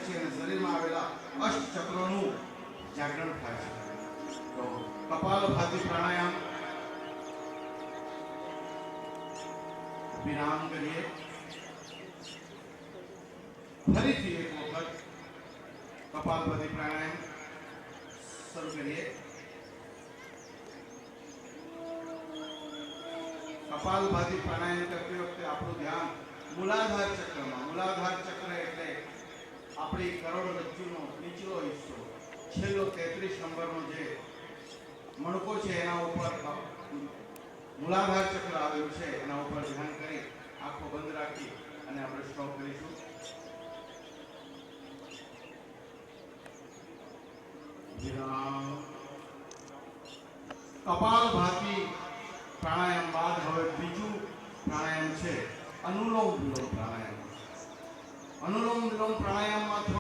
પછી અને શરીરમાં આવેલા અષ્ટ ચક્રોનું જાગરણ થાય છે. તો કપાલભાતિ પ્રાણાયામ વિરામ કરીએ. ફરીથી એક વખત કપાલભાતિ પ્રાણાયામ શરૂ કરીએ. કપાલભાતિ પ્રાણાયામ કરતી વખતે આપણું ધ્યાન મૂલાધાર ચક્રમાં, મૂલાધાર ચક્ર એટલે આપણી કરોડરજ્જુનો નીચલો હિસ્સો, છેલ્લો 33 નંબરનો જે મણકો છે એના ઉપર મૂલાધાર ચક્ર આવેલું છે, એના ઉપર ધ્યાન કરી આંખો બંધ રાખી અને આપણે સ્ટોપ કરીશું. વિરામ. કપાલભાતિ પ્રાણાયામ બાદ હવે બીજું પ્રાણાયામ છે અનુલોમ વિલોમ પ્રાણાયામ. અનુલોમ વિલોમ પ્રાણાયામ